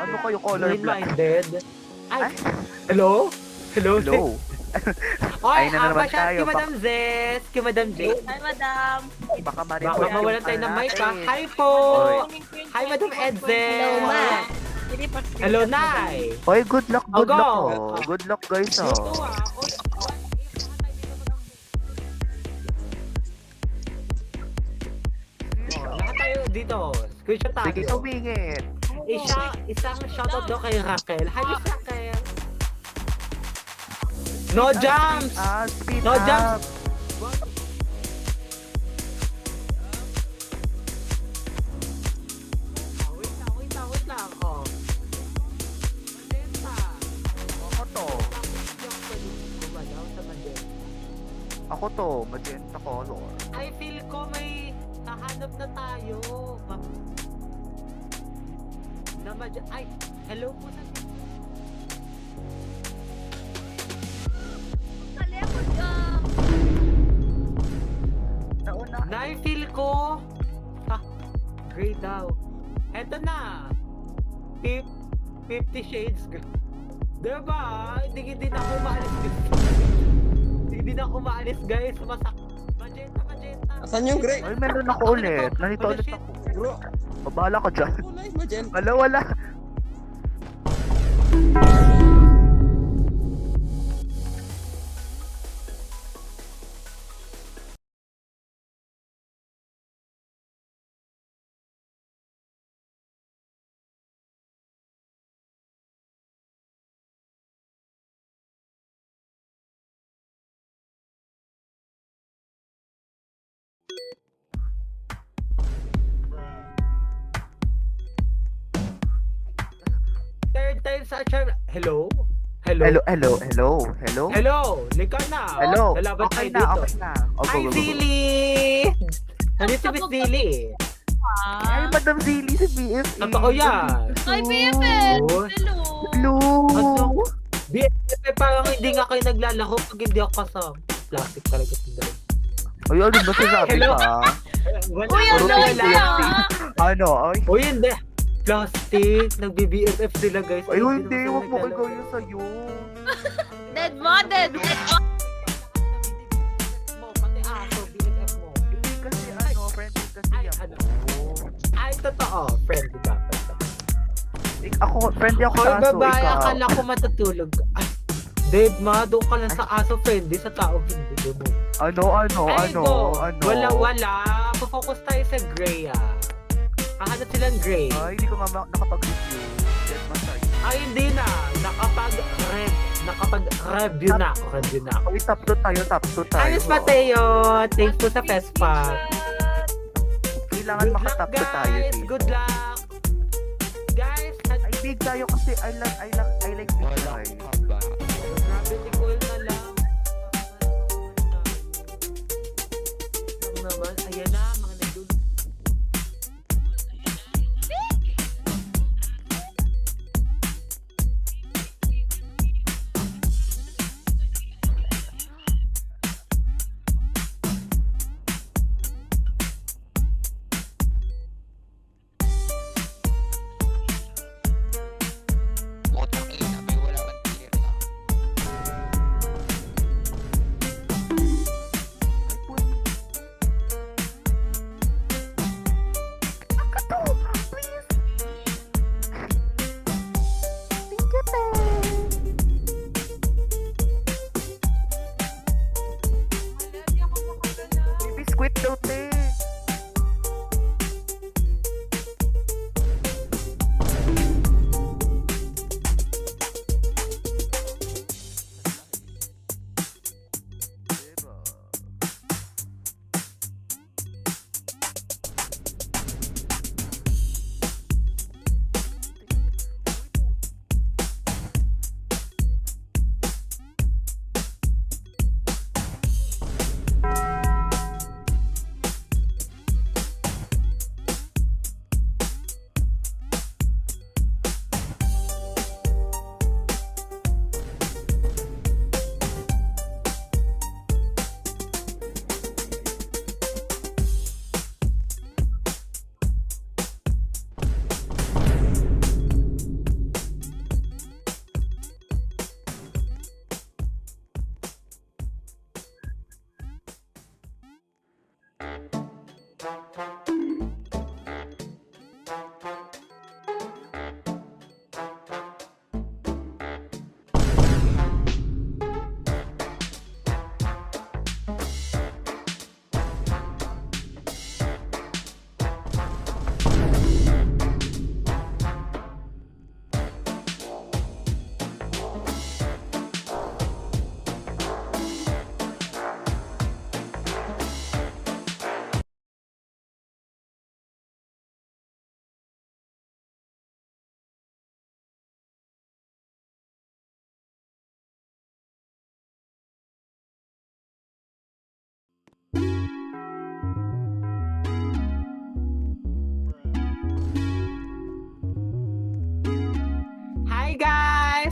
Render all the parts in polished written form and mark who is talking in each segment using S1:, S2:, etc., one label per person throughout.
S1: Ano kayo color black?
S2: Green-minded. Ay,
S1: Ay.
S2: hello? Hello?
S1: Hello.
S2: Oy,
S1: Ayun na naman
S2: pa siya
S1: tayo.
S2: kay Madam Zes, kay Madam Jane.
S3: Hi, madam.
S1: Baka
S2: Baka
S1: ma-report
S2: mawalan tayo ng mic ha. Hi po! Hi, Madam Edzel.
S3: Hello, ma.
S2: Hello, Nay.
S1: Oy, good luck,
S2: Oh,
S1: good
S2: go.
S1: luck. Oh. Good luck, guys.
S2: Ito
S1: Oh.
S2: ah. Lahat tayo dito. Screenshot tayo.
S1: Sige, sumingit.
S2: Isang shoutout daw kay Raquel. Hi, Miss Raquel. No jumps!
S1: Speed
S2: No
S1: up.
S2: jumps! Wait lang. Oh. Magenta.
S1: Ako to.
S2: Gumalaw sa magenta.
S1: Ako to. Magenta color.
S2: I feel ko may nahanap na tayo. Ay, hello po sa
S1: Nauna.
S2: Na-feel ko. Gray daw. Eto na. 50 Shades. Diba? Hindi na ako maalis. Hindi na ako maalis, guys. Magenta.
S4: Asan yung gray?
S1: Ay, meron ako ulit. Nandito ulit ako.
S4: Bro,
S1: Bahala ka dyan.
S4: kulay magenta.
S1: Wala.
S2: Third time sa charm. Hello?
S1: Hello.
S2: Lika na.
S1: Hello.
S2: Lalaban
S1: Okay
S2: tayo
S1: na,
S2: dito.
S1: okay na. Oh,
S2: Hi,
S1: go.
S2: Zilly! Nandito si Miss Zilly.
S1: Ay, Madam Zilly sa BFA.
S2: Totoo yan.
S3: Hi, BFF.
S2: Oh.
S3: Hello.
S1: Hello.
S2: Ano? BFF, parang hindi nga kayo naglalako pag hindi ako kasama. Plastic talaga ito dahil.
S1: Ay, ano ba sinabi
S2: Hello.
S1: ka?
S3: Uy,
S1: Puro
S3: ano
S1: BFF.
S3: yan?
S1: Ano? Ay,
S2: Uy, hindi. Plastic. Nag-BFF sila, guys.
S1: ay, hindi.
S2: naman
S1: Huwag mo
S2: sila
S1: ikaw
S2: naglalaro.
S1: yun sa'yo.
S3: Dead mo.
S2: Pati aso, BFF mo.
S1: Hindi kasi ano, friendly kasi
S2: Ay,
S1: ako.
S2: ano? Ay, totoo. Friendly dapat.
S1: Ako, friendly ako
S2: Hoy,
S1: sa aso,
S2: babae,
S1: ikaw.
S2: akala ko matutulog. Ay, dead ma, doon ka lang sa aso friendly, sa tao hindi mo.
S1: Ano?
S2: Ay, go. Wala. Focus tayo sa gray Kahanap silang gray.
S1: Ay, hindi ko nga nakapag-review. Yes, masaya.
S2: Ay, hindi na. Nakapag-review na ako.
S1: Ay, top 2 tayo.
S2: Hi, Miss Mateo. Thanks po sa Vespa.
S1: Kailangan
S2: Good luck,
S1: makatap 2 tayo
S2: guys.
S1: dito.
S2: Good luck. Guys,
S1: Ay, big tayo kasi I like big tayo.
S2: gravity coil na lang. Lang naman. Ayan na, mga nagdul.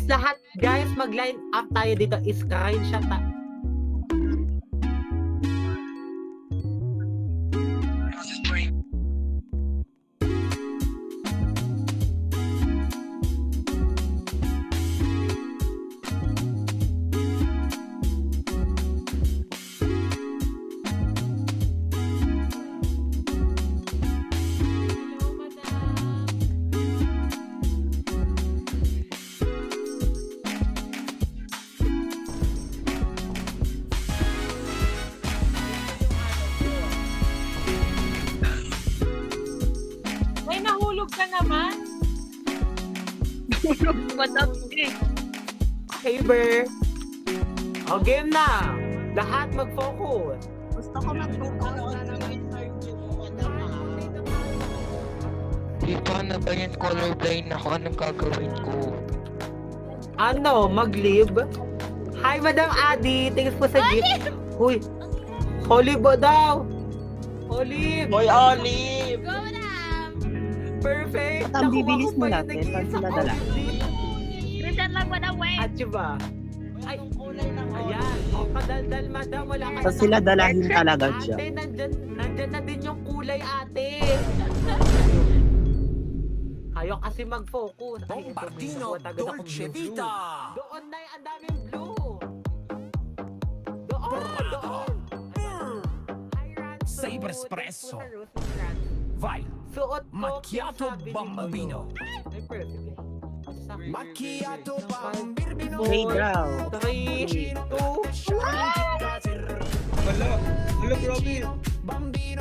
S2: lahat, guys, mag-line up tayo dito. Screenshot ta.
S5: May nahulog ka naman.
S3: Madam eh.
S2: Hey, Ber. O, game na. Lahat mag-focus.
S5: Gusto ko mag-focus.
S6: Di pa na ba yan colorblind ako? Anong gagawin ko?
S2: Ano, mag-live? Hi, Madam Adi. Thanks po sa gift. Uy, olive ba daw? Olive.
S4: Boy Olive!
S3: Go, madam!
S2: Perfect.
S7: At ang
S2: Nakuha
S7: bibilis
S2: ko
S7: mo
S2: pa yung
S7: natin,
S2: nag-iisang
S7: pag sila dala.
S2: olive.
S3: Reset lang, madam, wait!
S2: At ba? Ay, ayan. O, kadaldal, madam. Wala ka
S7: Sa sila dalahin talaga siya.
S2: Ate, nandyan na din yung kulay, ate. Ayaw kasi mag-focus. Ay, ito, may nakuha agad akong blue. Doon na ang daming blue. Doon. Hi, Ran.
S8: Sabre Espresso. Vai,
S2: Suot ko.
S8: Macchiato
S2: sabi ni
S8: Bambino.
S2: Mano. Ay, perfect.
S8: Macchiato Bambino.
S7: Hey, daw.
S2: 3, 2,
S4: Wala, grabe.
S8: Bambino